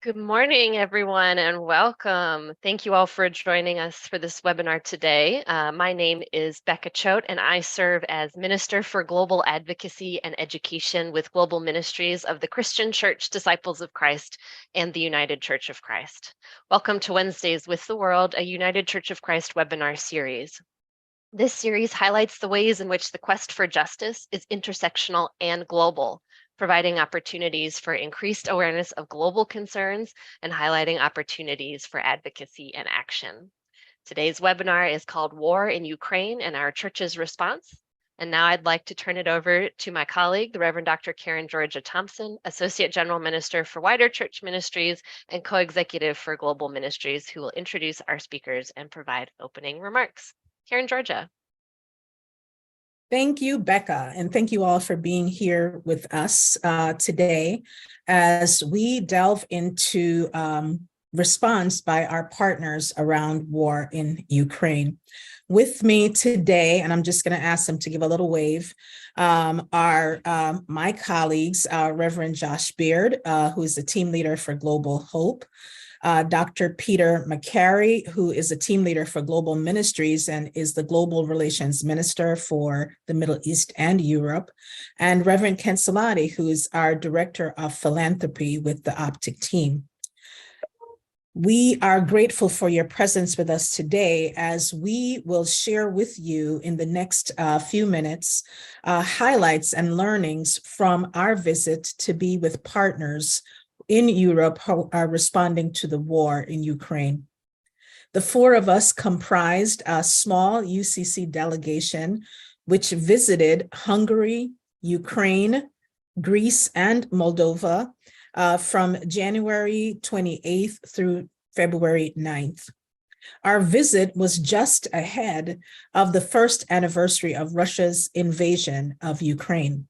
Good morning, everyone, and welcome. Thank you all for joining us for this webinar today. My name is Becca Choate, and I serve as Minister for Global Advocacy and Education with Global Ministries of the Christian Church Disciples of Christ and the United Church of Christ. Welcome to Wednesdays with the World, a United Church of Christ webinar series. This series highlights the ways in which the quest for justice is intersectional and global, providing opportunities for increased awareness of global concerns and highlighting opportunities for advocacy and action. Today's webinar is called War in Ukraine and Our Church's Response. And now I'd like to turn it over to my colleague, the Reverend Dr. Karen Georgia Thompson, Associate General Minister for Wider Church Ministries and Co-Executive for Global Ministries, who will introduce our speakers and provide opening remarks. Karen Georgia. Thank you, Becca, and thank you all for being here with us today as we delve into response by our partners around war in Ukraine. With me today, and I'm just going to ask them to give a little wave, are my colleagues, Reverend Josh Beard, who is the team leader for Global Hope, Dr. Peter McCary, who is a team leader for Global Ministries and is the Global Relations Minister for the Middle East and Europe, and Reverend Ken Salati, who is our Director of Philanthropy with the Optic team. We are grateful for your presence with us today as we will share with you in the next few minutes highlights and learnings from our visit to be with partners in Europe who are responding to the war in Ukraine. The four of us comprised a small UCC delegation which visited Hungary, Ukraine, Greece, and Moldova from January 28th through February 9th. Our visit was just ahead of the first anniversary of Russia's invasion of Ukraine.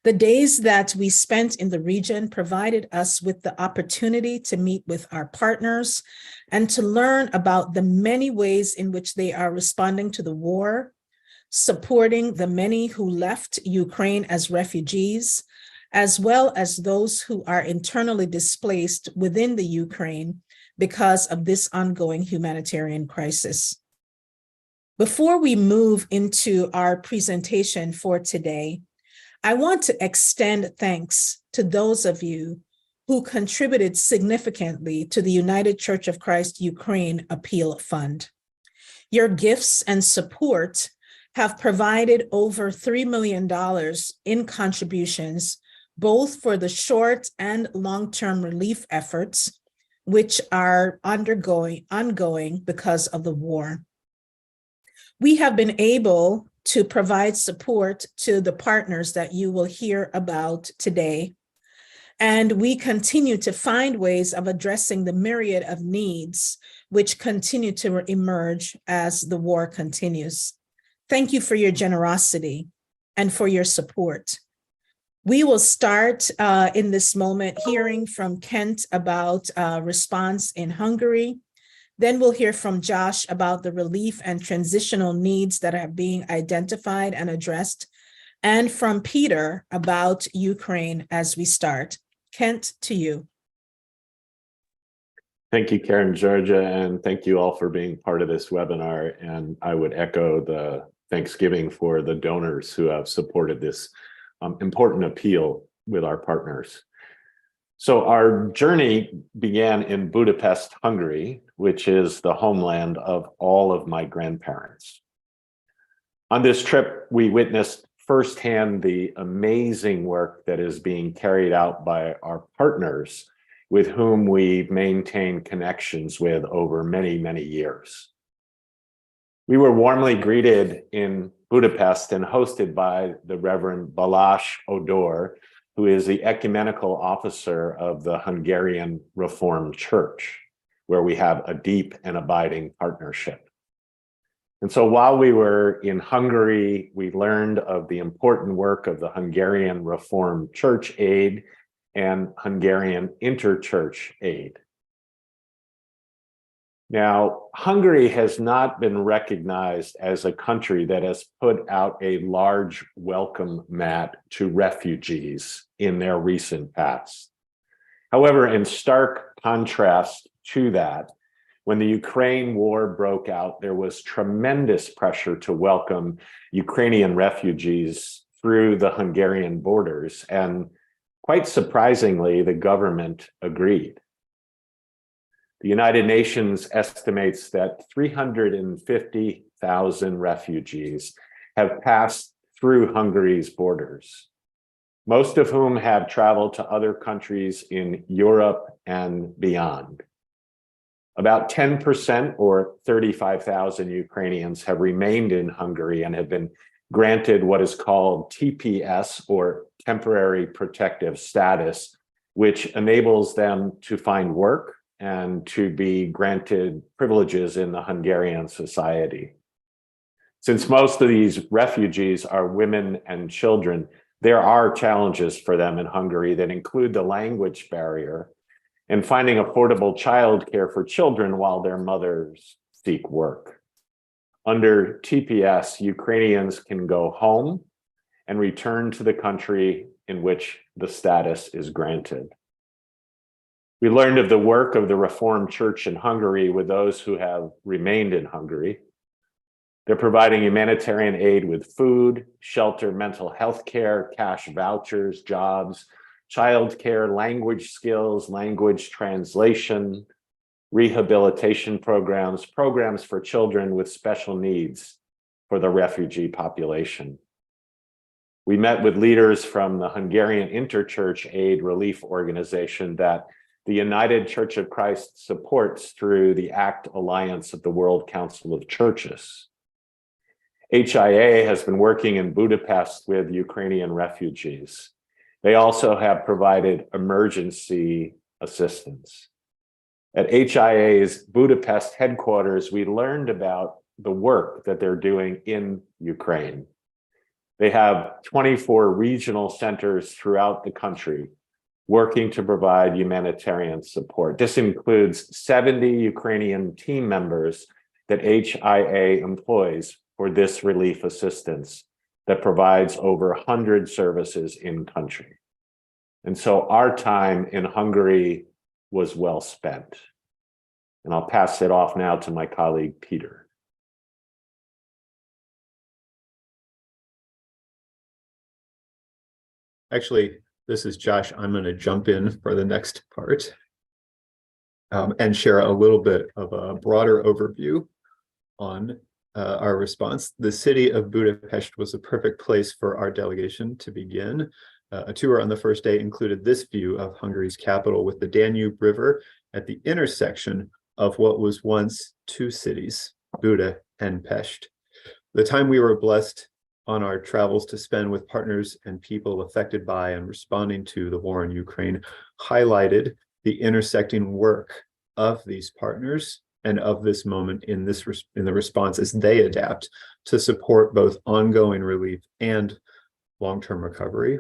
The days that we spent in the region provided us with the opportunity to meet with our partners and to learn about the many ways in which they are responding to the war, supporting the many who left Ukraine as refugees, as well as those who are internally displaced within the Ukraine because of this ongoing humanitarian crisis. Before we move into our presentation for today, I want to extend thanks to those of you who contributed significantly to the United Church of Christ Ukraine Appeal Fund. Your gifts and support have provided over $3 million in contributions, both for the short and long-term relief efforts, which are ongoing because of the war. We have been able to provide support to the partners that you will hear about today. And we continue to find ways of addressing the myriad of needs which continue to emerge as the war continues. Thank you for your generosity and for your support. We will start in this moment hearing from Kent about response in Hungary. Then we'll hear from Josh about the relief and transitional needs that are being identified and addressed, and from Peter about Ukraine as we start. Kent, to you. Thank you, Karen Georgia, and thank you all for being part of this webinar. And I would echo the thanksgiving for the donors who have supported this important appeal with our partners. So our journey began in Budapest, Hungary, which is the homeland of all of my grandparents. On this trip, we witnessed firsthand the amazing work that is being carried out by our partners with whom we've maintained connections with over many, many years. We were warmly greeted in Budapest and hosted by the Reverend Balázs Odor, who is the ecumenical officer of the Hungarian Reformed Church, where we have a deep and abiding partnership. And so while we were in Hungary, we learned of the important work of the Hungarian Reformed Church Aid and Hungarian Interchurch Aid. Now, Hungary has not been recognized as a country that has put out a large welcome mat to refugees in their recent past. However, in stark contrast to that, when the Ukraine war broke out, there was tremendous pressure to welcome Ukrainian refugees through the Hungarian borders. And quite surprisingly, the government agreed. The United Nations estimates that 350,000 refugees have passed through Hungary's borders, most of whom have traveled to other countries in Europe and beyond. About 10% or 35,000 Ukrainians have remained in Hungary and have been granted what is called TPS, or temporary protective status, which enables them to find work and to be granted privileges in the Hungarian society. Since most of these refugees are women and children, there are challenges for them in Hungary that include the language barrier and finding affordable childcare for children while their mothers seek work. Under TPS, Ukrainians can go home and return to the country in which the status is granted. We learned of the work of the Reformed Church in Hungary with those who have remained in Hungary. They're providing humanitarian aid with food, shelter, mental health care, cash vouchers, jobs, childcare, language skills, language translation, rehabilitation programs, programs for children with special needs for the refugee population. We met with leaders from the Hungarian Interchurch Aid Relief Organization that the United Church of Christ supports through the ACT Alliance of the World Council of Churches. HIA has been working in Budapest with Ukrainian refugees. They also have provided emergency assistance. At HIA's Budapest headquarters, we learned about the work that they're doing in Ukraine. They have 24 regional centers throughout the country working to provide humanitarian support. This includes 70 Ukrainian team members that HIA employs for this relief assistance that provides over 100 services in country. And so our time in Hungary was well spent. And I'll pass it off now to my colleague, Peter. Actually, this is Josh. I'm going to jump in for the next part and share a little bit of a broader overview on our response. The city of Budapest was a perfect place for our delegation to begin. A tour on the first day included this view of Hungary's capital with the Danube River at the intersection of what was once two cities, Buda and Pest. The time we were blessed on our travels to spend with partners and people affected by and responding to the war in Ukraine highlighted the intersecting work of these partners and of this moment in the response as they adapt to support both ongoing relief and long-term recovery.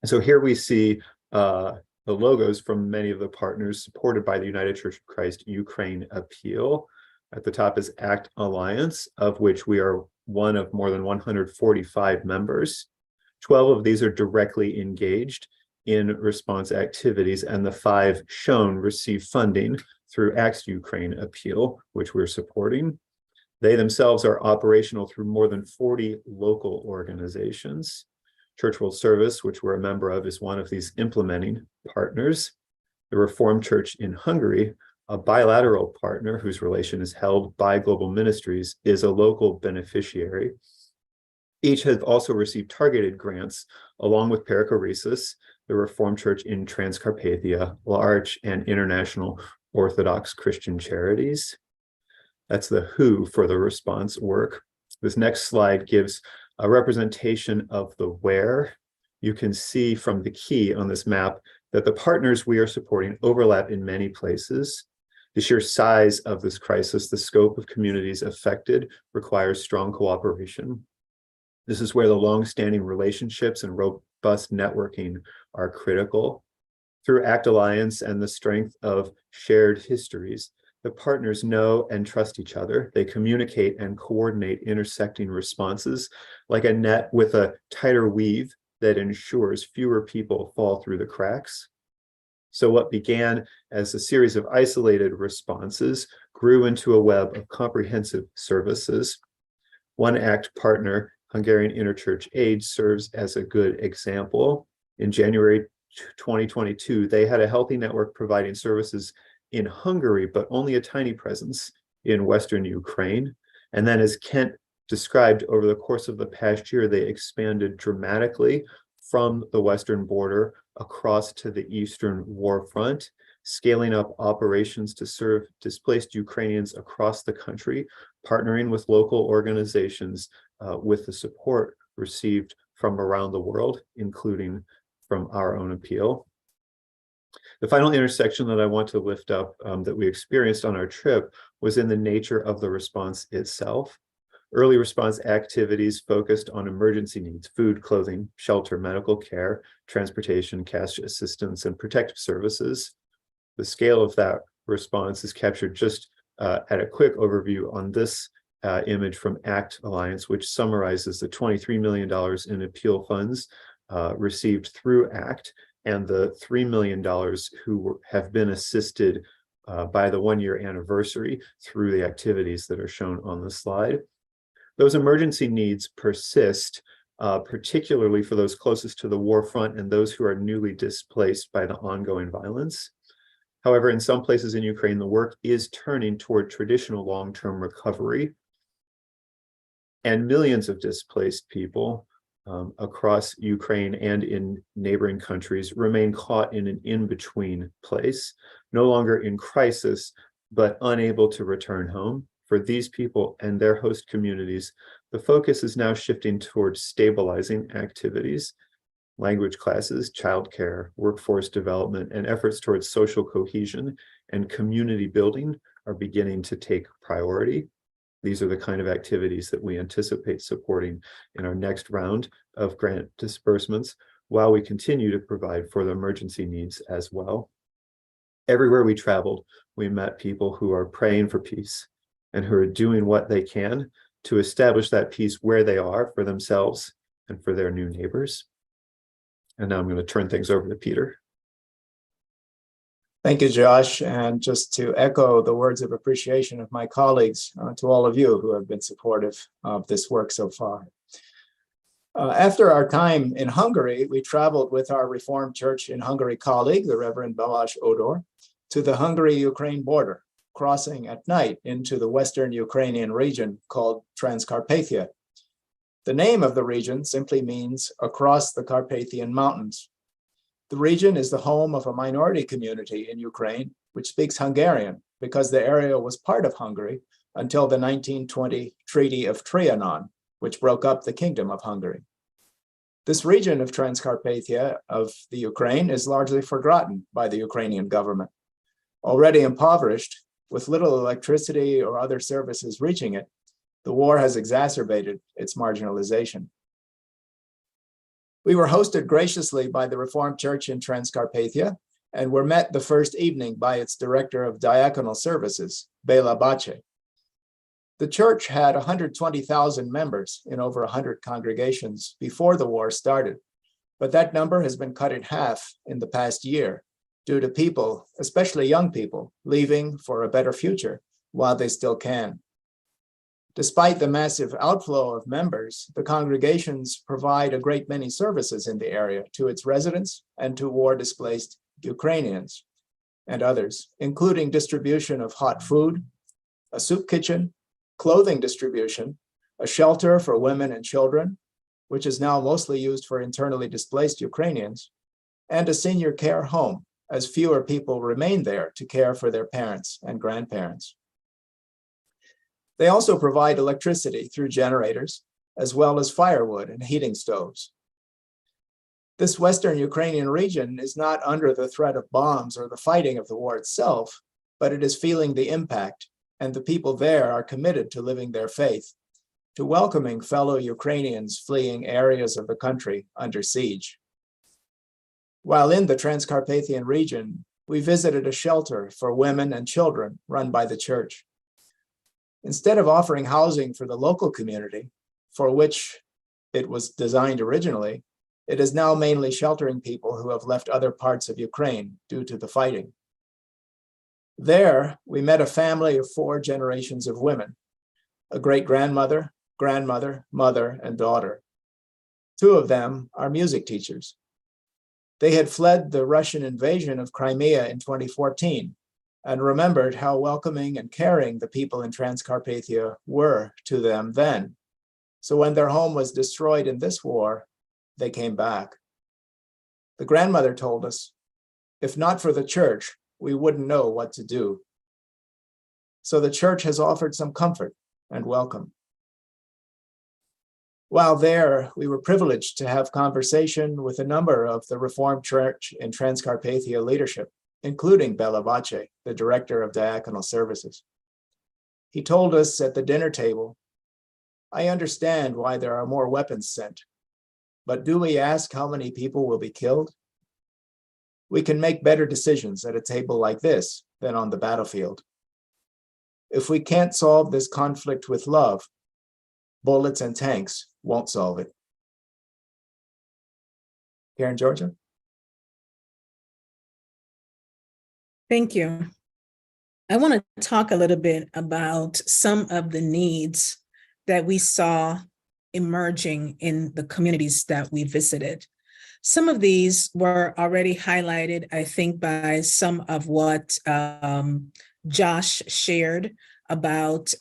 So here we see the logos from many of the partners supported by the United Church of Christ Ukraine Appeal. At the top is ACT Alliance, of which we are one of more than 145 members. 12 of these are directly engaged in response activities, and the 5 shown receive funding through ACT's Ukraine Appeal, which we're supporting. They themselves are operational through more than 40 local organizations. Church World Service, which we're a member of, is one of these implementing partners. The Reformed Church in Hungary, a bilateral partner whose relation is held by Global Ministries, is a local beneficiary. Each have also received targeted grants, along with Perichoresis, the Reformed Church in Transcarpathia, large and international Orthodox Christian charities. That's the who for the response work. This next slide gives a representation of the where. You can see from the key on this map that the partners we are supporting overlap in many places. The sheer size of this crisis, the scope of communities affected, requires strong cooperation. This is where the long-standing relationships and robust networking are critical. Through ACT Alliance and the strength of shared histories, the partners know and trust each other. They communicate and coordinate intersecting responses like a net with a tighter weave that ensures fewer people fall through the cracks. So what began as a series of isolated responses grew into a web of comprehensive services. One ACT partner, Hungarian Interchurch Aid, serves as a good example. In January 2022, they had a healthy network providing services in Hungary, but only a tiny presence in Western Ukraine. And then, as Kent described, over the course of the past year, they expanded dramatically from the Western border across to the Eastern war front, scaling up operations to serve displaced Ukrainians across the country, partnering with local organizations with the support received from around the world, including from our own appeal. The final intersection that I want to lift up that we experienced on our trip was in the nature of the response itself. Early response activities focused on emergency needs: food, clothing, shelter, medical care, transportation, cash assistance, and protective services. The scale of that response is captured just at a quick overview on this image from ACT Alliance, which summarizes the $23 million in appeal funds received through ACT and the $3 million who have been assisted by the one-year anniversary through the activities that are shown on the slide. Those emergency needs persist, particularly for those closest to the war front and those who are newly displaced by the ongoing violence. However, in some places in Ukraine, the work is turning toward traditional long-term recovery, and millions of displaced people across Ukraine and in neighboring countries remain caught in an in-between place, no longer in crisis, but unable to return home. For these people and their host communities, the focus is now shifting towards stabilizing activities. Language classes, childcare, workforce development, and efforts towards social cohesion and community building are beginning to take priority. These are the kind of activities that we anticipate supporting in our next round of grant disbursements, while we continue to provide for the emergency needs as well. Everywhere we traveled, we met people who are praying for peace and who are doing what they can to establish that peace where they are for themselves and for their new neighbors. And now I'm going to turn things over to Peter. Thank you, Josh. And just to echo the words of appreciation of my colleagues to all of you who have been supportive of this work so far. After our time in Hungary, we traveled with our Reformed Church in Hungary colleague, the Reverend Balázs Odor, to the Hungary-Ukraine border, crossing at night into the Western Ukrainian region called Transcarpathia. The name of the region simply means across the Carpathian Mountains. The region is the home of a minority community in Ukraine, which speaks Hungarian because the area was part of Hungary until the 1920 Treaty of Trianon, which broke up the Kingdom of Hungary. This region of Transcarpathia of the Ukraine is largely forgotten by the Ukrainian government. Already impoverished, with little electricity or other services reaching it, the war has exacerbated its marginalization. We were hosted graciously by the Reformed Church in Transcarpathia and were met the first evening by its director of diaconal services, Béla Bácsi. The church had 120,000 members in over 100 congregations before the war started, but that number has been cut in half in the past year due to people, especially young people, leaving for a better future while they still can. Despite the massive outflow of members, the congregations provide a great many services in the area to its residents and to war-displaced Ukrainians and others, including distribution of hot food, a soup kitchen, clothing distribution, a shelter for women and children, which is now mostly used for internally displaced Ukrainians, and a senior care home, as fewer people remain there to care for their parents and grandparents. They also provide electricity through generators, as well as firewood and heating stoves. This Western Ukrainian region is not under the threat of bombs or the fighting of the war itself, but it is feeling the impact, and the people there are committed to living their faith, to welcoming fellow Ukrainians fleeing areas of the country under siege. While in the Transcarpathian region, we visited a shelter for women and children run by the church. Instead of offering housing for the local community, for which it was designed originally, It is now mainly sheltering people who have left other parts of Ukraine due to the fighting. There, we met a family of 4 generations of women, a great-grandmother, grandmother, mother, and daughter. 2 of them are music teachers. They had fled the Russian invasion of Crimea in 2014 and remembered how welcoming and caring the people in Transcarpathia were to them then. So when their home was destroyed in this war, they came back. The grandmother told us, if not for the church, we wouldn't know what to do. So the church has offered some comfort and welcome. While there, we were privileged to have conversation with a number of the Reformed Church in Transcarpathia leadership, including Bela Bace, the director of diaconal services. He told us at the dinner table, I understand why there are more weapons sent, but do we ask how many people will be killed? We can make better decisions at a table like this than on the battlefield. If we can't solve this conflict with love, bullets and tanks won't solve it. Karen, Georgia? Thank you. I want to talk a little bit about some of the needs that we saw emerging in the communities that we visited. Some of these were already highlighted, I think, by some of what Josh shared about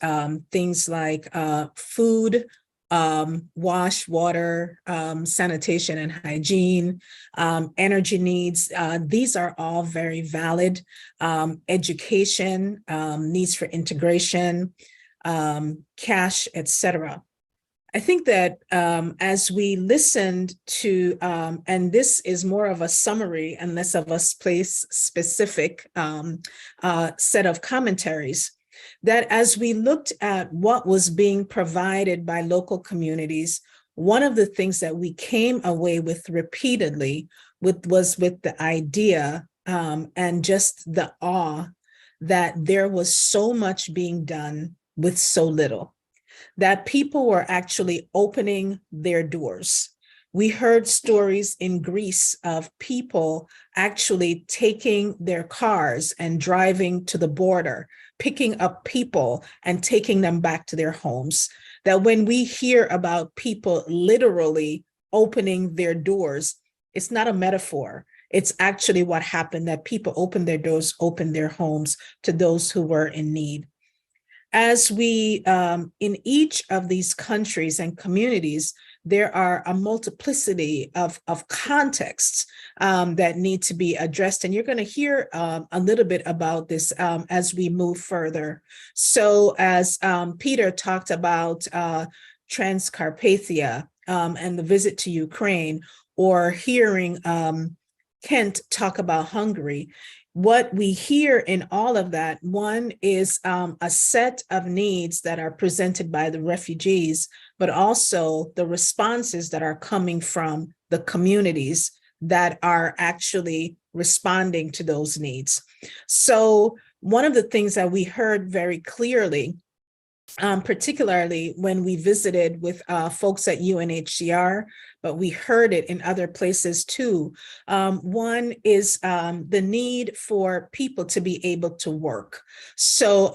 things like food, wash, water, sanitation and hygiene, energy needs. These are all very valid. Education, needs for integration, cash, etc. I think that as we listened to, and this is more of a summary and less of a place-specific set of commentaries, that as we looked at what was being provided by local communities, one of the things that we came away with repeatedly was with the idea and just the awe that there was so much being done with so little, that people were actually opening their doors. We heard stories in Greece of people actually taking their cars and driving to the border, picking up people and taking them back to their homes. That when we hear about people literally opening their doors, it's not a metaphor. It's actually what happened, that people opened their doors, opened their homes to those who were in need. As we, in each of these countries and communities, there are a multiplicity of contexts that need to be addressed. And you're going to hear a little bit about this as we move further. So as Peter talked about Transcarpathia and the visit to Ukraine, or hearing Kent talk about Hungary, what we hear in all of that, one is a set of needs that are presented by the refugees, but also the responses that are coming from the communities that are actually responding to those needs. So one of the things that we heard very clearly, particularly when we visited with folks at UNHCR, but we heard it in other places too. One is the need for people to be able to work. So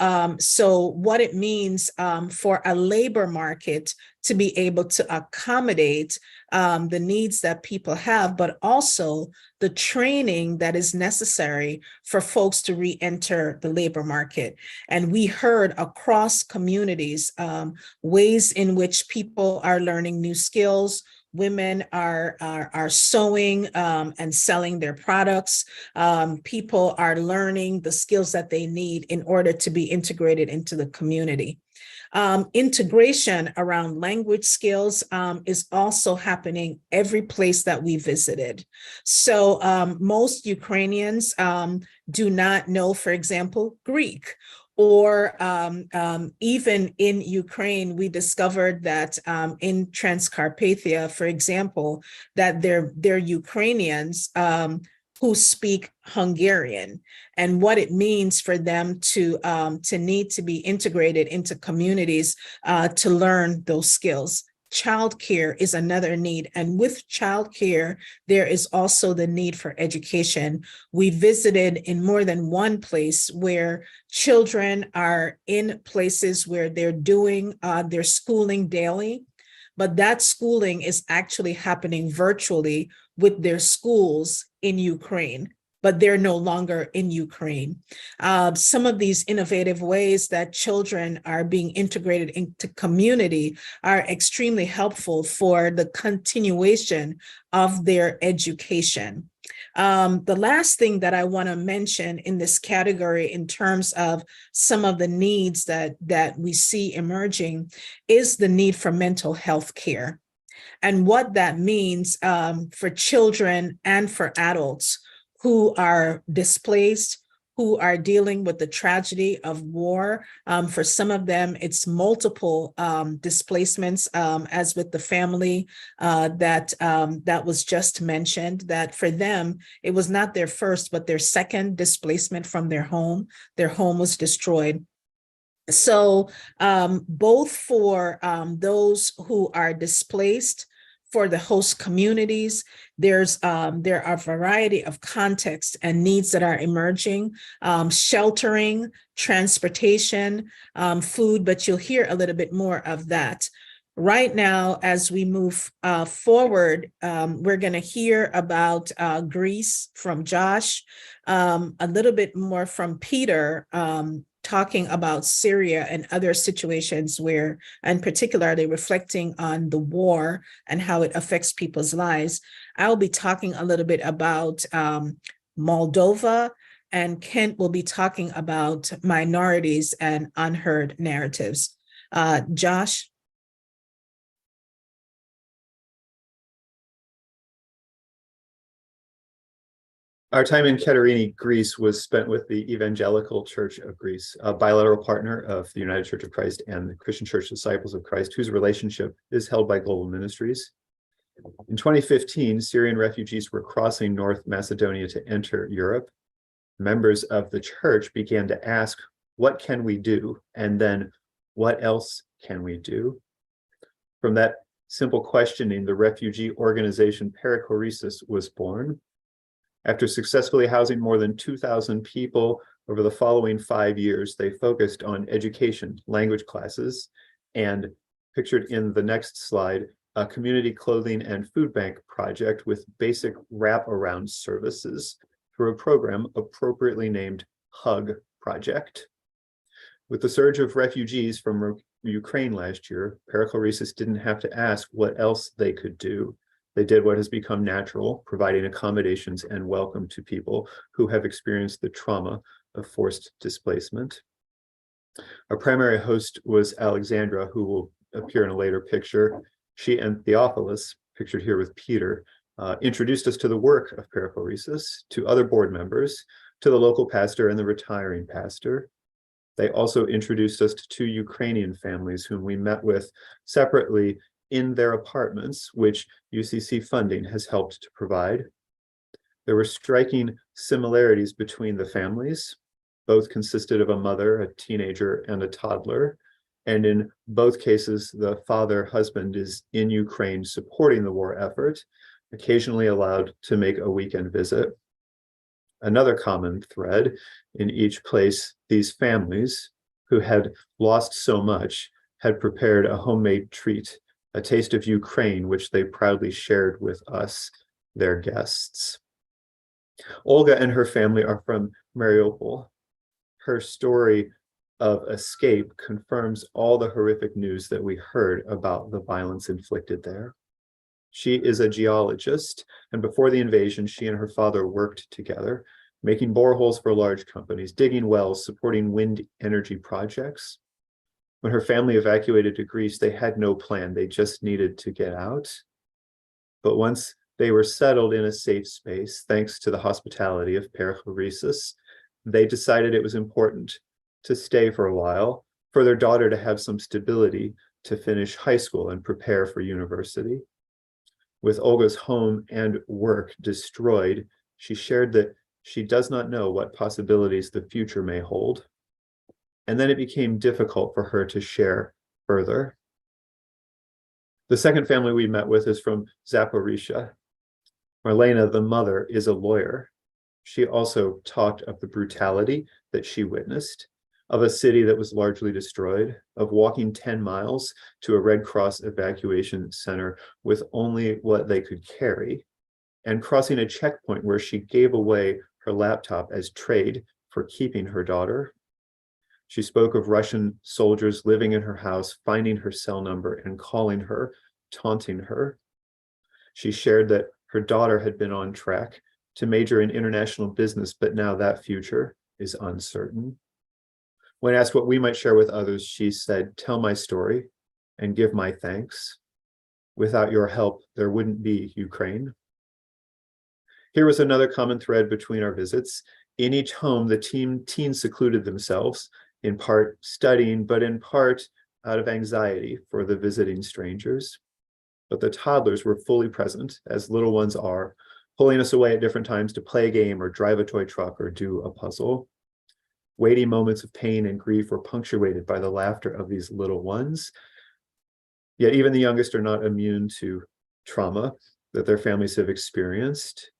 what it means for a labor market to be able to accommodate the needs that people have, but also the training that is necessary for folks to re-enter the labor market. And we heard across communities ways in which people are learning new skills. Women are sewing and selling their products. People are learning the skills that they need in order to be integrated into the community. Integration around language skills is also happening every place that we visited. So most Ukrainians do not know, for example, Greek. Or even in Ukraine, we discovered that in Transcarpathia, for example, that they're Ukrainians who speak Hungarian, and what it means for them to need to be integrated into communities to learn those skills. childcare is another need. And with childcare, there is also the need for education. We visited in more than one place where children are in places where they're doing their schooling daily, but that schooling is actually happening virtually with their schools in Ukraine, but they're no longer in Ukraine. Some of these innovative ways that children are being integrated into community are extremely helpful for the continuation of their education. The last thing that I want to mention in this category in terms of some of the needs that we see emerging is the need for mental health care. And what that means for children and for adults who are displaced, who are dealing with the tragedy of war. For some of them, it's multiple displacements, as with the family that was just mentioned, that for them, it was not their first, but their second displacement from their home. Their home was destroyed. So both for those who are displaced, for the host communities, there are a variety of contexts and needs that are emerging, sheltering, transportation, food, but you'll hear a little bit more of that. Right now, as we move forward, we're going to hear about Greece from Josh, a little bit more from Peter, talking about Syria and other situations where, and particularly reflecting on the war and how it affects people's lives. I'll be talking a little bit about Moldova, and Kent will be talking about minorities and unheard narratives. Josh? Our time in Katerini, Greece, was spent with the Evangelical Church of Greece, a bilateral partner of the United Church of Christ and the Christian Church Disciples of Christ, whose relationship is held by Global Ministries. In 2015, Syrian refugees were crossing North Macedonia to enter Europe. Members of the church began to ask, what can we do? And then, what else can we do? From that simple questioning, the refugee organization Perichoresis was born. After successfully housing more than 2,000 people over the following 5 years, they focused on education, language classes, and pictured in the next slide, a community clothing and food bank project with basic wraparound services through a program appropriately named HUG Project. With the surge of refugees from Ukraine last year, Perichoresis didn't have to ask what else they could do. They did what has become natural, providing accommodations and welcome to people who have experienced the trauma of forced displacement. Our primary host was Alexandra, who will appear in a later picture. She and Theophilus, pictured here with Peter, introduced us to the work of Perichoresis, to other board members, to the local pastor and the retiring pastor. They also introduced us to 2 Ukrainian families whom we met with separately in their apartments, which UCC funding has helped to provide. There were striking similarities between the families. Both consisted of a mother, a teenager, and a toddler. And in both cases, the husband is in Ukraine supporting the war effort, occasionally allowed to make a weekend visit. Another common thread in each place, these families who had lost so much had prepared a homemade treat, a taste of Ukraine, which they proudly shared with us, their guests. Olga and her family are from Mariupol. Her story of escape confirms all the horrific news that we heard about the violence inflicted there. She is a geologist, and before the invasion, she and her father worked together, making boreholes for large companies, digging wells, supporting wind energy projects. When her family evacuated to Greece, they had no plan. They just needed to get out. But once they were settled in a safe space, thanks to the hospitality of Perichoresis, they decided it was important to stay for a while, for their daughter to have some stability to finish high school and prepare for university. With Olga's home and work destroyed, she shared that she does not know what possibilities the future may hold. And then it became difficult for her to share further. The second family we met with is from Zaporizhia. Marlena, the mother, is a lawyer. She also talked of the brutality that she witnessed, of a city that was largely destroyed, of walking 10 miles to a Red Cross evacuation center with only what they could carry, and crossing a checkpoint where she gave away her laptop as trade for keeping her daughter. She spoke of Russian soldiers living in her house, finding her cell number and calling her, taunting her. She shared that her daughter had been on track to major in international business, but now that future is uncertain. When asked what we might share with others, she said, "Tell my story and give my thanks. Without your help, there wouldn't be Ukraine." Here was another common thread between our visits. In each home, the teens secluded themselves, in part studying, but in part out of anxiety for the visiting strangers. But the toddlers were fully present, as little ones are, pulling us away at different times to play a game or drive a toy truck or do a puzzle. Weighty moments of pain and grief were punctuated by the laughter of these little ones. Yet even the youngest are not immune to trauma that their families have experienced.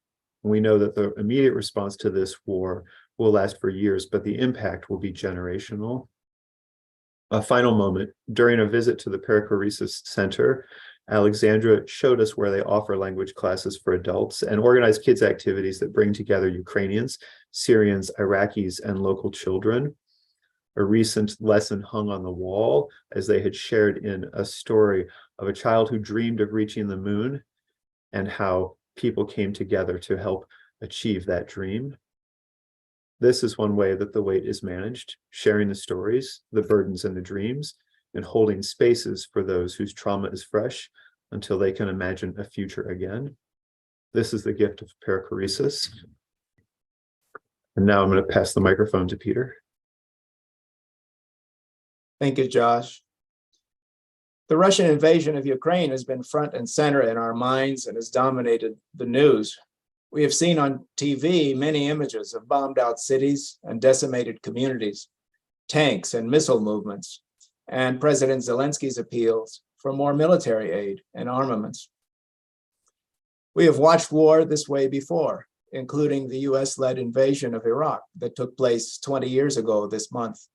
We know that the immediate response to this war will last for years, but the impact will be generational. A final moment, during a visit to the Perichoresis Center, Alexandra showed us where they offer language classes for adults and organize kids' activities that bring together Ukrainians, Syrians, Iraqis, and local children. A recent lesson hung on the wall as they had shared in a story of a child who dreamed of reaching the moon and how people came together to help achieve that dream. This is one way that the weight is managed, sharing the stories, the burdens, and the dreams, and holding spaces for those whose trauma is fresh until they can imagine a future again. This is the gift of perichoresis. And now I'm going to pass the microphone to Peter. Thank you, Josh. The Russian invasion of Ukraine has been front and center in our minds and has dominated the news. We have seen on TV many images of bombed out cities and decimated communities, tanks and missile movements, and President Zelensky's appeals for more military aid and armaments. We have watched war this way before, including the US-led invasion of Iraq that took place 20 years ago this month.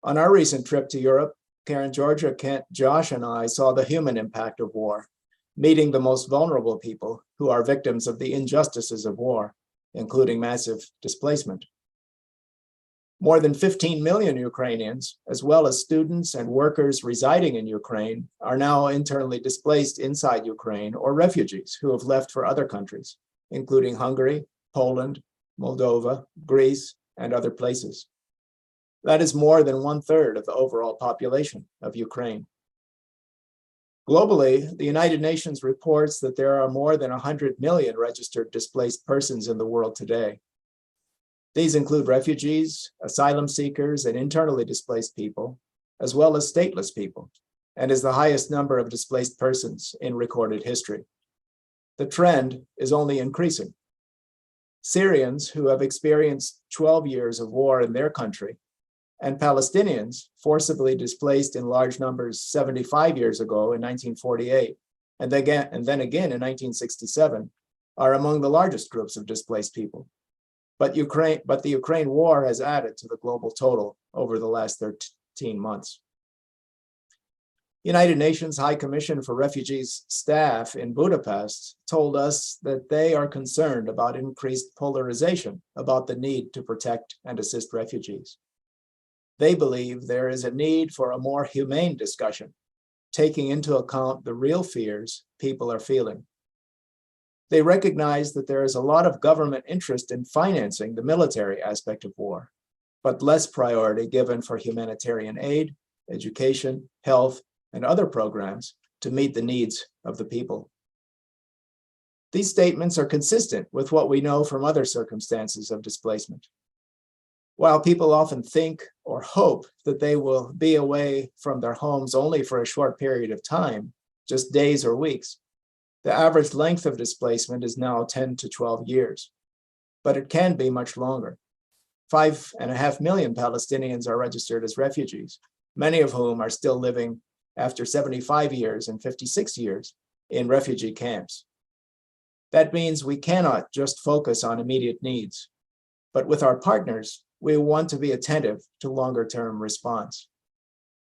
On our recent trip to Europe, Karen, Georgia, Kent, Josh, and I saw the human impact of war, meeting the most vulnerable people who are victims of the injustices of war, including massive displacement. More than 15 million Ukrainians, as well as students and workers residing in Ukraine, are now internally displaced inside Ukraine or refugees who have left for other countries, including Hungary, Poland, Moldova, Greece, and other places. That is more than 1/3 of the overall population of Ukraine. Globally, the United Nations reports that there are more than 100 million registered displaced persons in the world today. These include refugees, asylum seekers, and internally displaced people, as well as stateless people, and is the highest number of displaced persons in recorded history. The trend is only increasing. Syrians who have experienced 12 years of war in their country, and Palestinians forcibly displaced in large numbers 75 years ago in 1948, and then again in 1967, are among the largest groups of displaced people. But the Ukraine war has added to the global total over the last 13 months. United Nations High Commission for Refugees staff in Budapest told us that they are concerned about increased polarization about the need to protect and assist refugees. They believe there is a need for a more humane discussion, taking into account the real fears people are feeling. They recognize that there is a lot of government interest in financing the military aspect of war, but less priority given for humanitarian aid, education, health, and other programs to meet the needs of the people. These statements are consistent with what we know from other circumstances of displacement. While people often think or hope that they will be away from their homes only for a short period of time, just days or weeks, the average length of displacement is now 10 to 12 years, but it can be much longer. 5.5 million Palestinians are registered as refugees, many of whom are still living after 75 years and 56 years in refugee camps. That means we cannot just focus on immediate needs, but with our partners, we want to be attentive to longer-term response.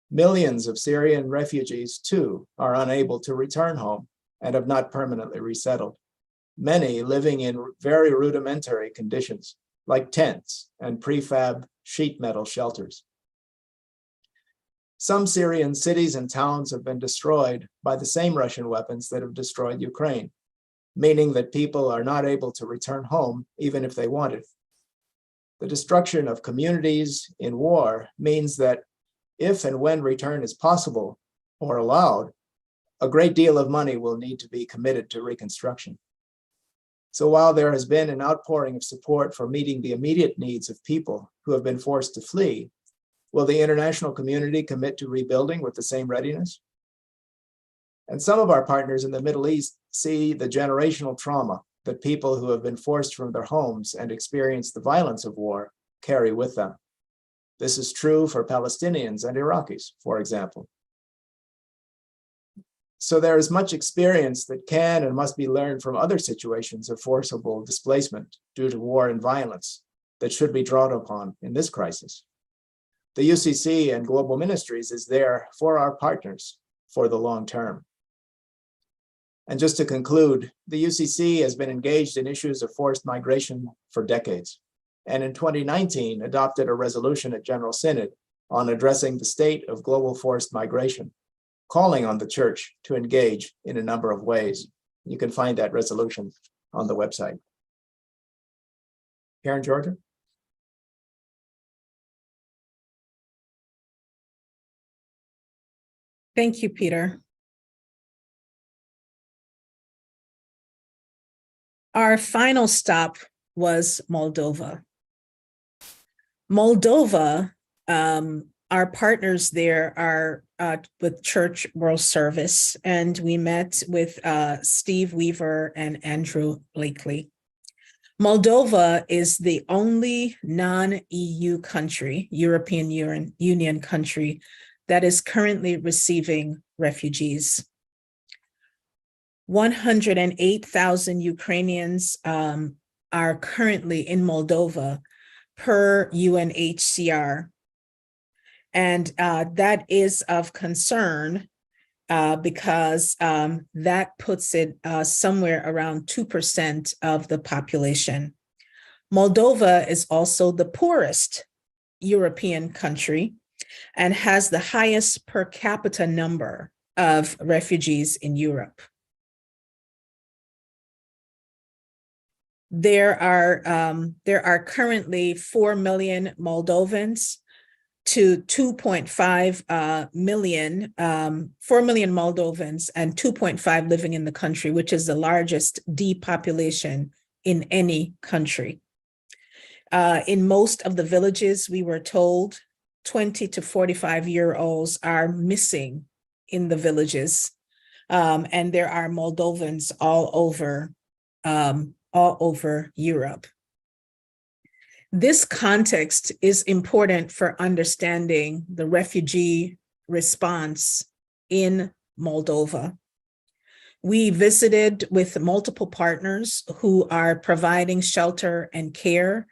Millions of Syrian refugees, too, are unable to return home and have not permanently resettled, many living in very rudimentary conditions, like tents and prefab sheet metal shelters. Some Syrian cities and towns have been destroyed by the same Russian weapons that have destroyed Ukraine, meaning that people are not able to return home even if they wanted. The destruction of communities in war means that if and when return is possible or allowed, a great deal of money will need to be committed to reconstruction. So while there has been an outpouring of support for meeting the immediate needs of people who have been forced to flee, will the international community commit to rebuilding with the same readiness? And some of our partners in the Middle East see the generational trauma that people who have been forced from their homes and experienced the violence of war carry with them. This is true for Palestinians and Iraqis, for example. So there is much experience that can and must be learned from other situations of forcible displacement due to war and violence that should be drawn upon in this crisis. The UCC and Global Ministries is there for our partners for the long term. And just to conclude, the UCC has been engaged in issues of forced migration for decades, and in 2019 adopted a resolution at General Synod on addressing the state of global forced migration, calling on the church to engage in a number of ways. You can find that resolution on the website. Karen, Georgia? Thank you, Peter. Our final stop was Moldova. Moldova, our partners there are with Church World Service, and we met with Steve Weaver and Andrew Blakely. Moldova is the only non-EU country, European Union country, that is currently receiving refugees. 108,000 Ukrainians are currently in Moldova per UNHCR. And that is of concern because that puts it somewhere around 2% of the population. Moldova is also the poorest European country and has the highest per capita number of refugees in Europe. There are currently 4 million Moldovans to 2.5 million, 4 million Moldovans and 2.5 living in the country, which is the largest depopulation in any country. In most of the villages, we were told 20 to 45-year-olds are missing in the villages, and there are Moldovans all over Europe. This context is important for understanding the refugee response in Moldova. We visited with multiple partners who are providing shelter and care.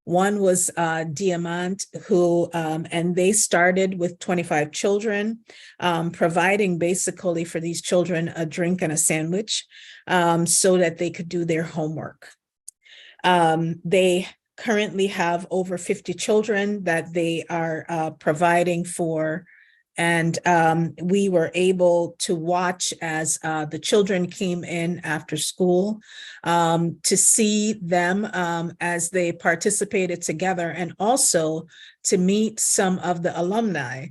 One was Diamant, who, and they started with 25 children, providing basically for these children a drink and a sandwich so that they could do their homework. They currently have over 50 children that they are providing for. And we were able to watch as the children came in after school to see them as they participated together, and also to meet some of the alumni,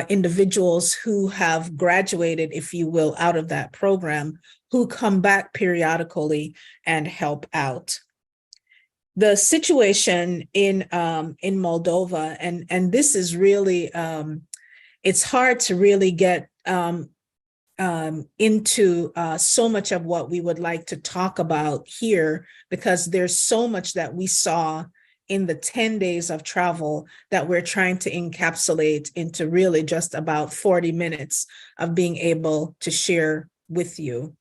individuals who have graduated, if you will, out of that program, who come back periodically and help out. The situation in Moldova, and this is really, it's hard to really get into so much of what we would like to talk about here, because there's so much that we saw in the 10 days of travel that we're trying to encapsulate into really just about 40 minutes of being able to share with you.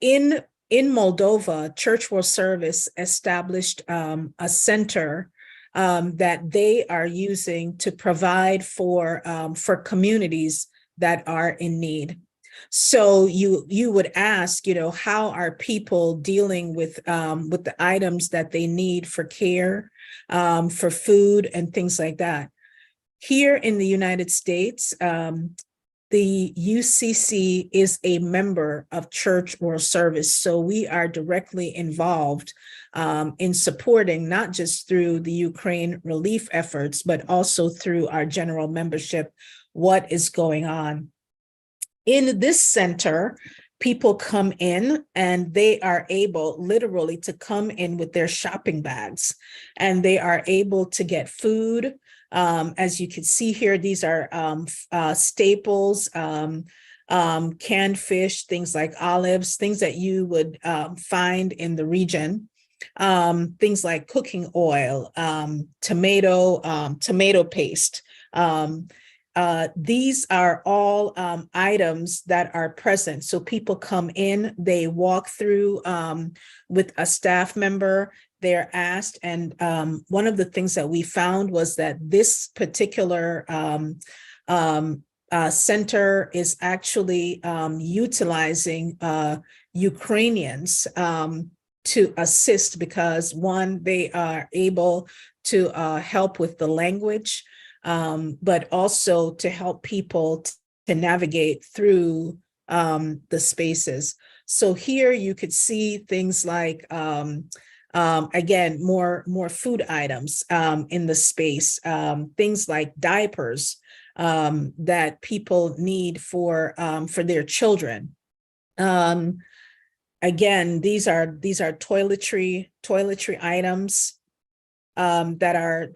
In Moldova, Church World Service established a center that they are using to provide for communities that are in need. So you would ask, how are people dealing with the items that they need for care, for food and things like that? Here in the United States, the UCC is a member of Church World Service, so we are directly involved in supporting, not just through the Ukraine relief efforts, but also through our general membership, what is going on. In this center, people come in and they are able literally to come in with their shopping bags, and they are able to get food. As you can see here, these are staples, canned fish, things like olives, things that you would find in the region, things like cooking oil, tomato paste. These are all items that are present. So people come in, they walk through with a staff member. They're asked, and one of the things that we found was that this particular center is actually utilizing Ukrainians to assist because, one, they are able to help with the language, but also to help people to navigate through the spaces. So here you could see things like, again, more food items in the space, things like diapers that people need for their children. Again, these are toiletry items that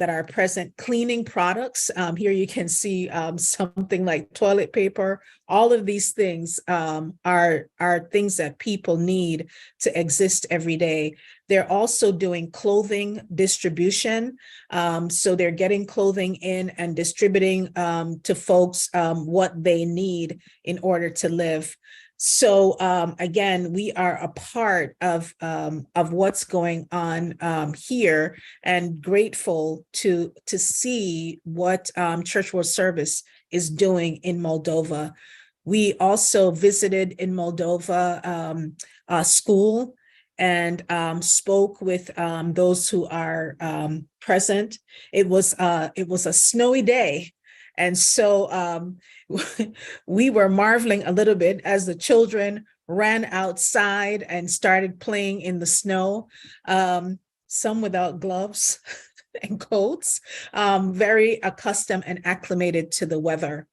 are present. Cleaning products. Here you can see something like toilet paper. All of these things are things that people need to exist every day. They're also doing clothing distribution. So they're getting clothing in and distributing to folks what they need in order to live. So again, we are a part of what's going on here, and grateful to see what Church World Service is doing in Moldova. We also visited in Moldova a school and spoke with those who are present. It was a snowy day. And so we were marveling a little bit as the children ran outside and started playing in the snow, some without gloves and coats, very accustomed and acclimated to the weather.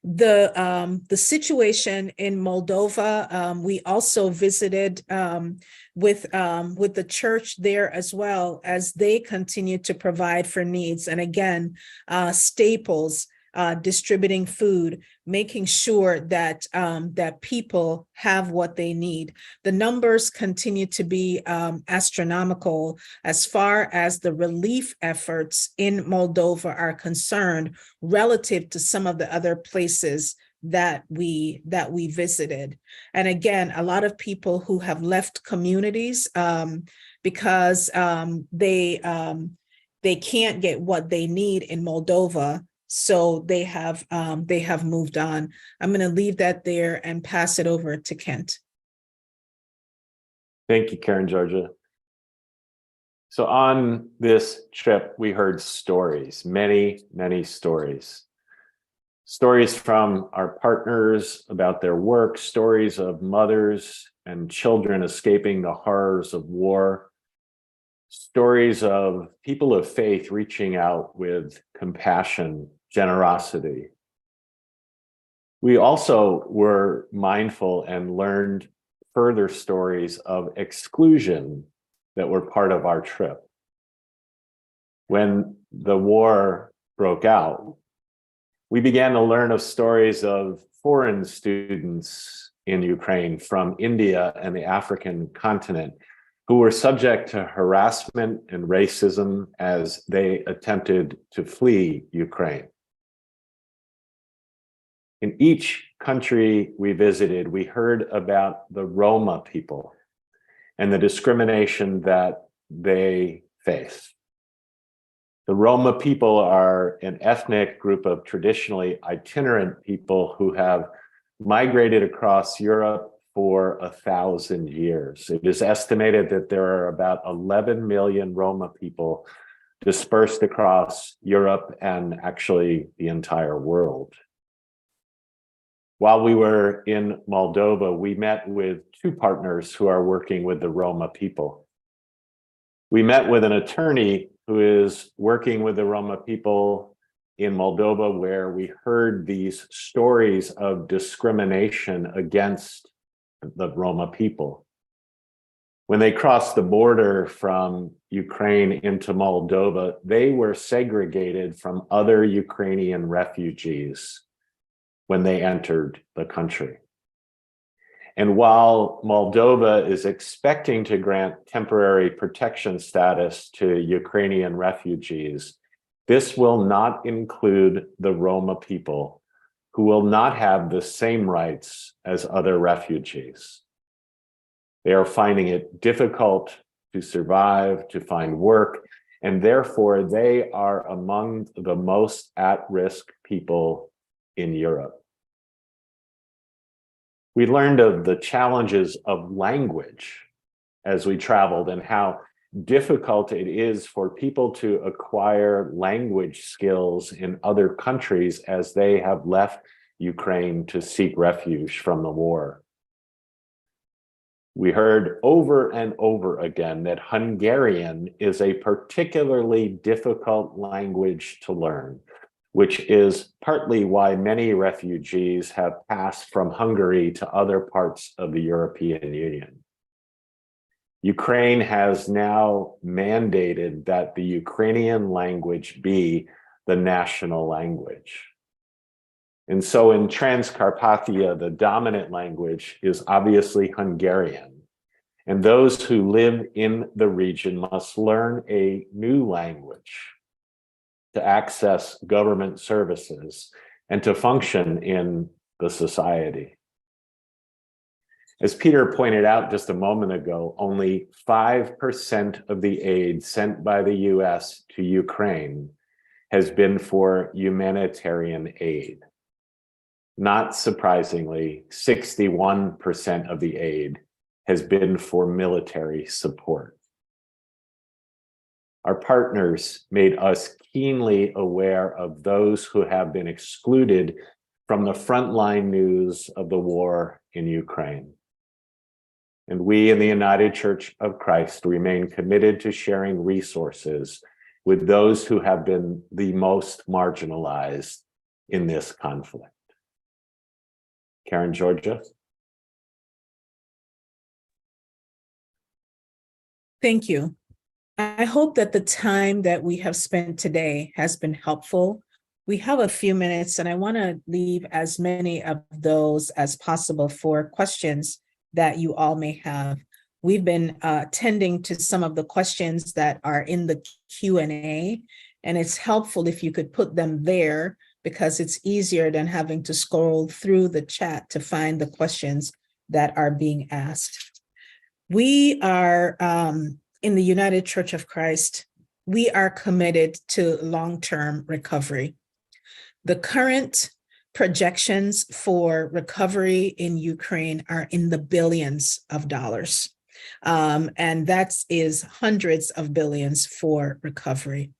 The situation in Moldova, we also visited with the church there as well, as they continue to provide for needs. And again, staples, distributing food, making sure that that people have what they need. The numbers continue to be astronomical as far as the relief efforts in Moldova are concerned, relative to some of the other places that we visited. And again, a lot of people who have left communities because they can't get what they need in Moldova. So they have moved on. I'm going to leave that there and pass it over to Kent. Thank you, Karen Georgia. So on this trip, we heard stories, many, many stories. Stories from our partners about their work, stories of mothers and children escaping the horrors of war, stories of people of faith reaching out with compassion, generosity. We also were mindful and learned further stories of exclusion that were part of our trip. When the war broke out, we began to learn of stories of foreign students in Ukraine from India and the African continent who were subject to harassment and racism as they attempted to flee Ukraine. In each country we visited, we heard about the Roma people and the discrimination that they face. The Roma people are an ethnic group of traditionally itinerant people who have migrated across Europe for 1,000 years. It is estimated that there are about 11 million Roma people dispersed across Europe and actually the entire world. While we were in Moldova, we met with two partners who are working with the Roma people. We met with an attorney who is working with the Roma people in Moldova, where we heard these stories of discrimination against the Roma people. When they crossed the border from Ukraine into Moldova, they were segregated from other Ukrainian refugees when they entered the country. And while Moldova is expecting to grant temporary protection status to Ukrainian refugees, this will not include the Roma people, who will not have the same rights as other refugees. They are finding it difficult to survive, to find work, and therefore they are among the most at-risk people in Europe. We learned of the challenges of language as we traveled and how difficult it is for people to acquire language skills in other countries as they have left Ukraine to seek refuge from the war. We heard over and over again that Hungarian is a particularly difficult language to learn, which is partly why many refugees have passed from Hungary to other parts of the European Union. Ukraine has now mandated that the Ukrainian language be the national language. And so in Transcarpathia, the dominant language is obviously Hungarian. And those who live in the region must learn a new language to access government services and to function in the society. As Peter pointed out just a moment ago, only 5% of the aid sent by the US to Ukraine has been for humanitarian aid. Not surprisingly, 61% of the aid has been for military support. Our partners made us keenly aware of those who have been excluded from the frontline news of the war in Ukraine. And we in the United Church of Christ remain committed to sharing resources with those who have been the most marginalized in this conflict. Karen, Georgia. Thank you. I hope that the time that we have spent today has been helpful. We have a few minutes and I want to leave as many of those as possible for questions that you all may have. We've been attending to some of the questions that are in the Q&A, and it's helpful if you could put them there because it's easier than having to scroll through the chat to find the questions that are being asked. We are, in the United Church of Christ, we are committed to long-term recovery. The current projections for recovery in Ukraine are in the billions of dollars. And that is hundreds of billions for recovery.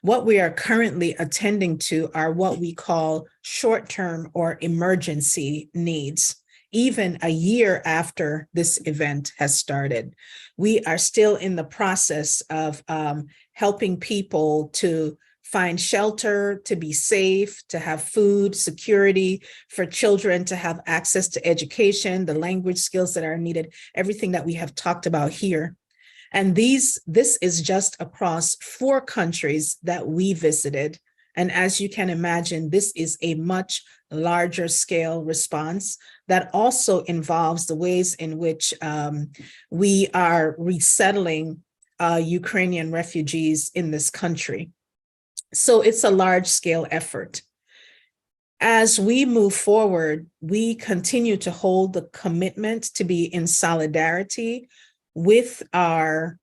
What we are currently attending to are what we call short-term or emergency needs. Even a year after this event has started, we are still in the process of helping people to find shelter, to be safe, to have food, security, for children to have access to education, the language skills that are needed, everything that we have talked about here. And this is just across 4 countries that we visited. And as you can imagine, this is a much larger scale response. that also involves the ways in which we are resettling Ukrainian refugees in this country. So it's a large-scale effort. As we move forward, we continue to hold the commitment to be in solidarity with our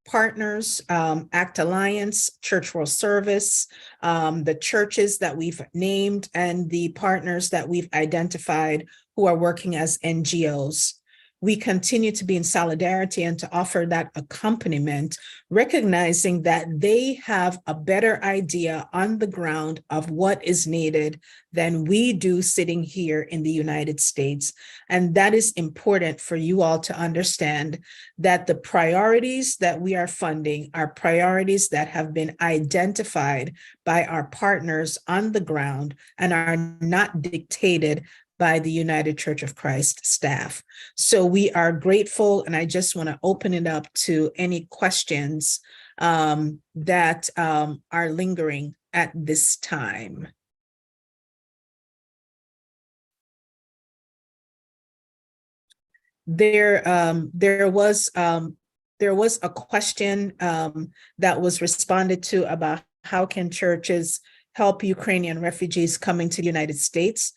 partners, ACT Alliance, Church World Service, the churches that we've named, and the partners that we've identified who are working as NGOs. We continue to be in solidarity and to offer that accompaniment, recognizing that they have a better idea on the ground of what is needed than we do sitting here in the United States. And that is important for you all to understand, that the priorities that we are funding are priorities that have been identified by our partners on the ground and are not dictated by the United Church of Christ staff. So we are grateful, and I just want to open it up to any questions that are lingering at this time. There was a question that was responded to about how can churches help Ukrainian refugees coming to the United States.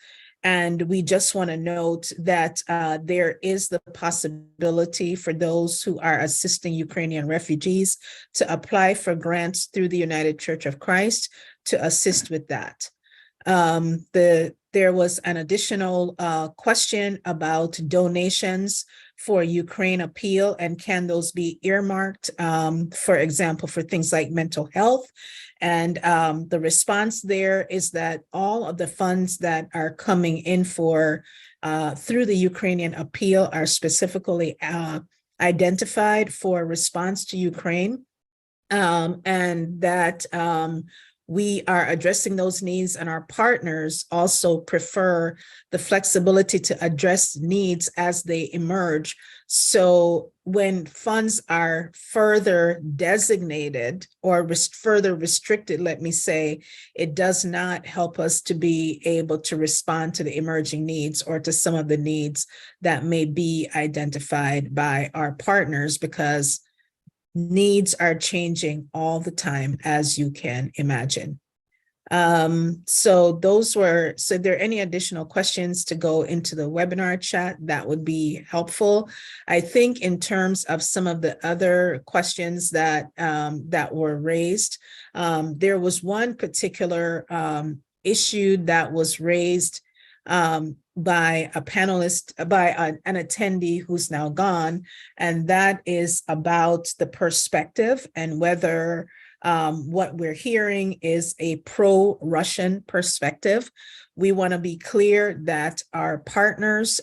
And we just want to note that there is the possibility for those who are assisting Ukrainian refugees to apply for grants through the United Church of Christ to assist with that. There was an additional question about donations for Ukraine Appeal, and can those be earmarked, for example, for things like mental health? And the response there is that all of the funds that are coming in for through the Ukrainian Appeal are specifically identified for response to Ukraine, and that we are addressing those needs, and our partners also prefer the flexibility to address needs as they emerge. So when funds are further designated or further restricted, let me say, it does not help us to be able to respond to the emerging needs or to some of the needs that may be identified by our partners, because needs are changing all the time, as you can imagine. So if there are any additional questions to go into the webinar chat, that would be helpful. I think in terms of some of the other questions that were raised, there was one particular issue that was raised by a panelist, by an attendee who's now gone, and that is about the perspective and whether what we're hearing is a pro-Russian perspective. We want to be clear that our partners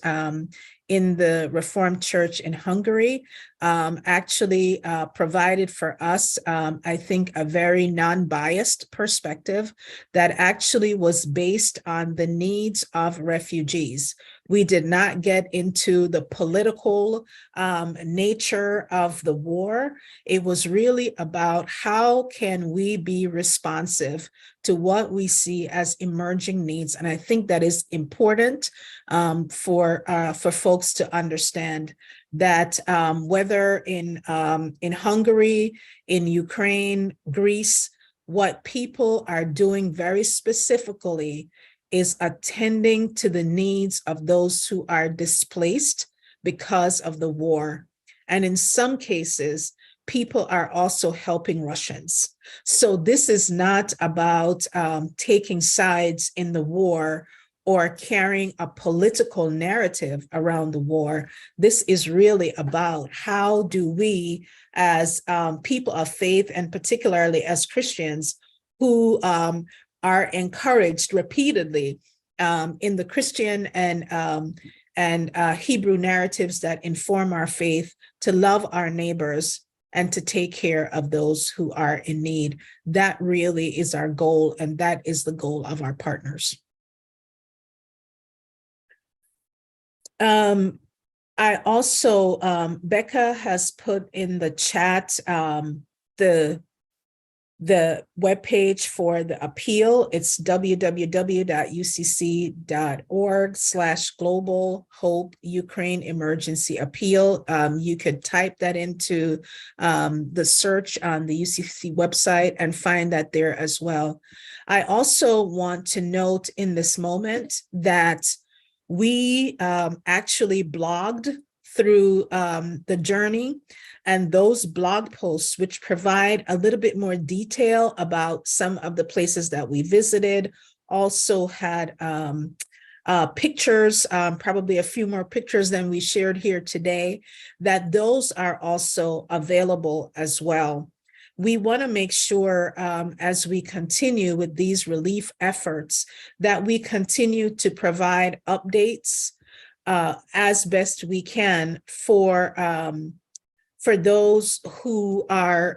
in the Reformed Church in Hungary actually provided for us, I think, a very non-biased perspective that actually was based on the needs of refugees. We did not get into the political nature of the war. It was really about how can we be responsive to what we see as emerging needs. And I think that is important for folks to understand that whether in Hungary, in Ukraine, Greece, what people are doing very specifically is attending to the needs of those who are displaced because of the war. And in some cases, people are also helping Russians. So this is not about taking sides in the war or carrying a political narrative around the war. This is really about how do we, as people of faith, and particularly as Christians who are encouraged repeatedly in the Christian and Hebrew narratives that inform our faith, to love our neighbors and to take care of those who are in need. That really is our goal, and that is the goal of our partners. I also, Becca has put in the chat the the webpage for the appeal. It's www.ucc.org/Global Hope Ukraine Emergency Appeal. You could type that into the search on the UCC website and find that there as well. I also want to note in this moment that we actually blogged through the journey, and those blog posts, which provide a little bit more detail about some of the places that we visited, also had pictures, probably a few more pictures than we shared here today, that those are also available as well. We want to make sure as we continue with these relief efforts that we continue to provide updates as best we can for those who are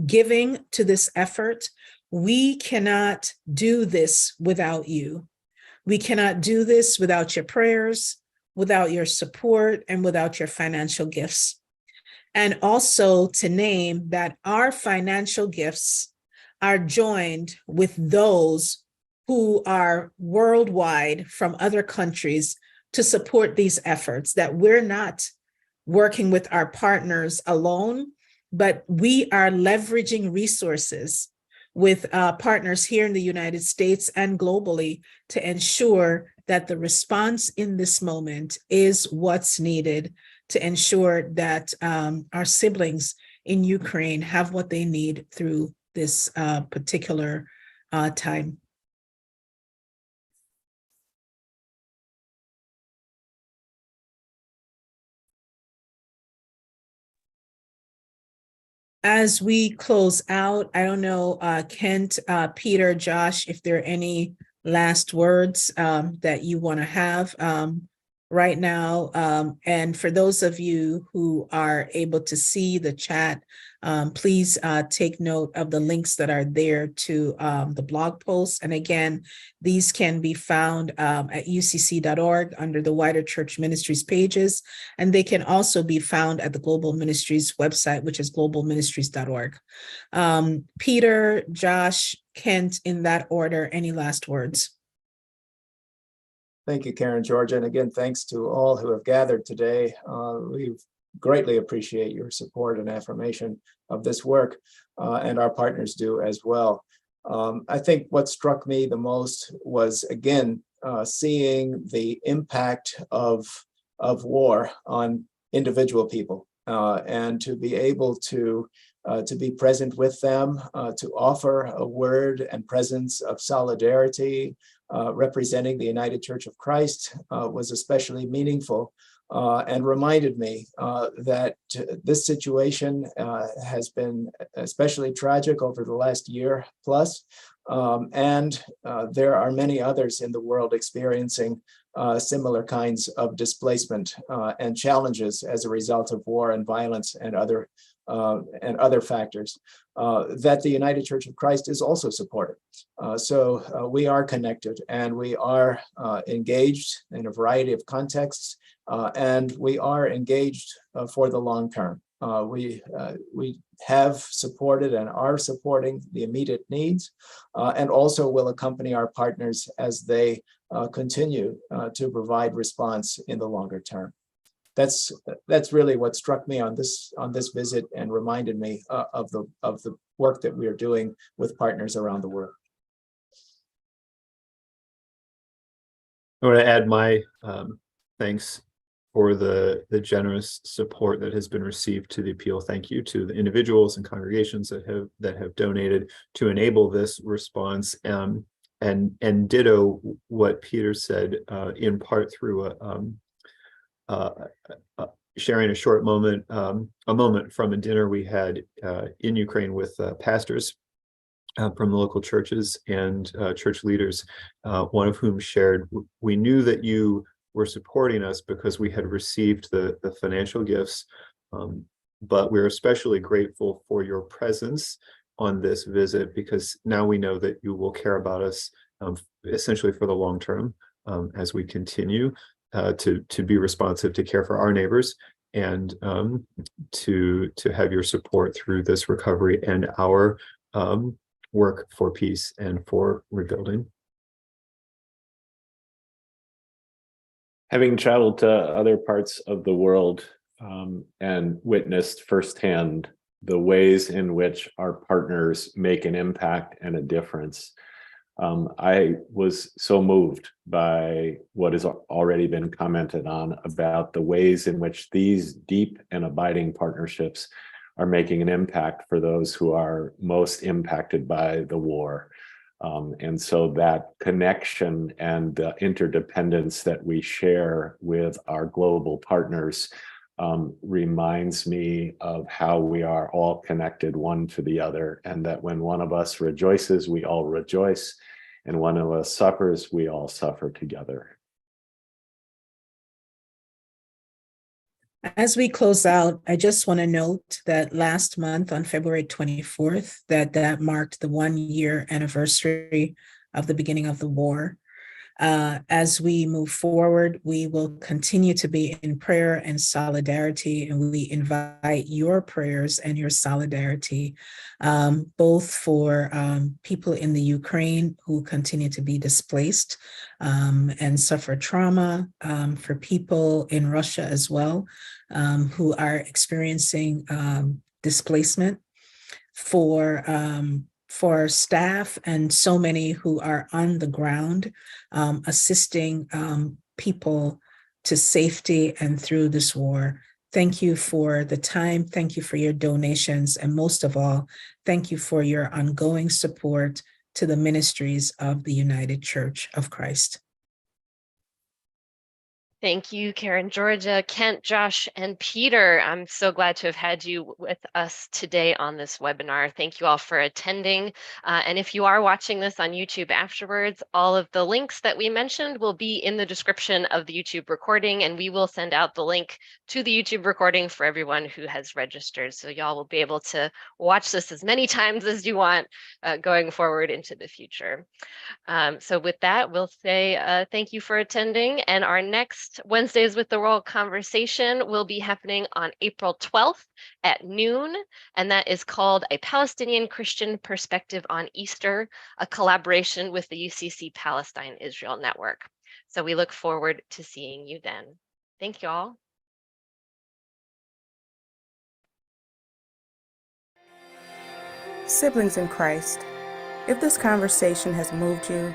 giving to this effort. We cannot do this without you. We cannot do this without your prayers, without your support, and without your financial gifts. And also to name that our financial gifts are joined with those who are worldwide from other countries to support these efforts, that we're not working with our partners alone, but we are leveraging resources with partners here in the United States and globally to ensure that the response in this moment is what's needed to ensure that our siblings in Ukraine have what they need through this particular time. As we close out, I don't know, Kent, Peter, Josh, if there are any last words that you want to have right now. And for those of you who are able to see the chat, please take note of the links that are there to the blog posts. And again, these can be found at ucc.org under the Wider Church Ministries pages. And they can also be found at the Global Ministries website, which is globalministries.org. Peter, Josh, Kent, in that order, any last words? Thank you, Karen, Georgia. And again, thanks to all who have gathered today. We greatly appreciate your support and affirmation of this work, and our partners do as well. I think what struck me the most was, again, seeing the impact of war on individual people, and to be able to be present with them, to offer a word and presence of solidarity, representing the United Church of Christ, was especially meaningful, and reminded me that this situation has been especially tragic over the last year plus, and there are many others in the world experiencing similar kinds of displacement and challenges as a result of war and violence and other factors that the United Church of Christ is also supporting. So we are connected, and we are engaged in a variety of contexts, and we are engaged for the long term. We have supported and are supporting the immediate needs, and also will accompany our partners as they continue to provide response in the longer term. That's really what struck me on this visit and reminded me of the work that we are doing with partners around the world. I want to add my thanks for the generous support that has been received to the appeal. Thank you to the individuals and congregations that have donated to enable this response, and ditto what Peter said in part through sharing a short moment, a moment from a dinner we had in Ukraine with pastors from the local churches and church leaders, one of whom shared, we knew that you were supporting us because we had received the financial gifts, but we're especially grateful for your presence on this visit, because now we know that you will care about us essentially for the long term, as we continue to be responsive to care for our neighbors, and to have your support through this recovery and our work for peace and for rebuilding. Having traveled to other parts of the world and witnessed firsthand the ways in which our partners make an impact and a difference, I was so moved by what has already been commented on about the ways in which these deep and abiding partnerships are making an impact for those who are most impacted by the war. And so that connection and the interdependence that we share with our global partners reminds me of how we are all connected one to the other, and that when one of us rejoices, we all rejoice, and one of us suffers, we all suffer together. As we close out, I just want to note that last month on February 24th, that marked the 1-year anniversary of the beginning of the war. As we move forward, we will continue to be in prayer and solidarity, and we invite your prayers and your solidarity, both for people in the Ukraine who continue to be displaced and suffer trauma, for people in Russia as well, who are experiencing displacement, for staff and so many who are on the ground assisting people to safety and through this war. Thank you for the time. Thank you for your donations. And most of all, thank you for your ongoing support to the ministries of the United Church of Christ. Thank you, Karen, Georgia, Kent, Josh, and Peter. I'm so glad to have had you with us today on this webinar. Thank you all for attending. And if you are watching this on YouTube afterwards, all of the links that we mentioned will be in the description of the YouTube recording, and we will send out the link to the YouTube recording for everyone who has registered. So y'all will be able to watch this as many times as you want going forward into the future. So with that, we'll say thank you for attending, and our next Wednesdays with the World conversation will be happening on April 12th at noon, and that is called A Palestinian Christian Perspective on Easter, a collaboration with the UCC Palestine Israel Network. So we look forward to seeing you then. Thank you all. Siblings in Christ, if this conversation has moved you,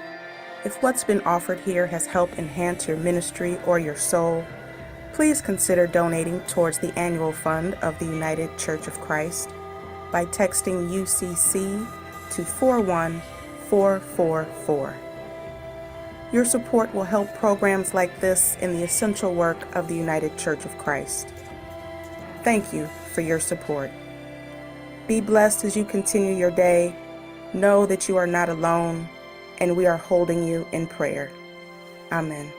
if what's been offered here has helped enhance your ministry or your soul, please consider donating towards the annual fund of the United Church of Christ by texting UCC to 41444. Your support will help programs like this in the essential work of the United Church of Christ. Thank you for your support. Be blessed as you continue your day. Know that you are not alone, and we are holding you in prayer. Amen.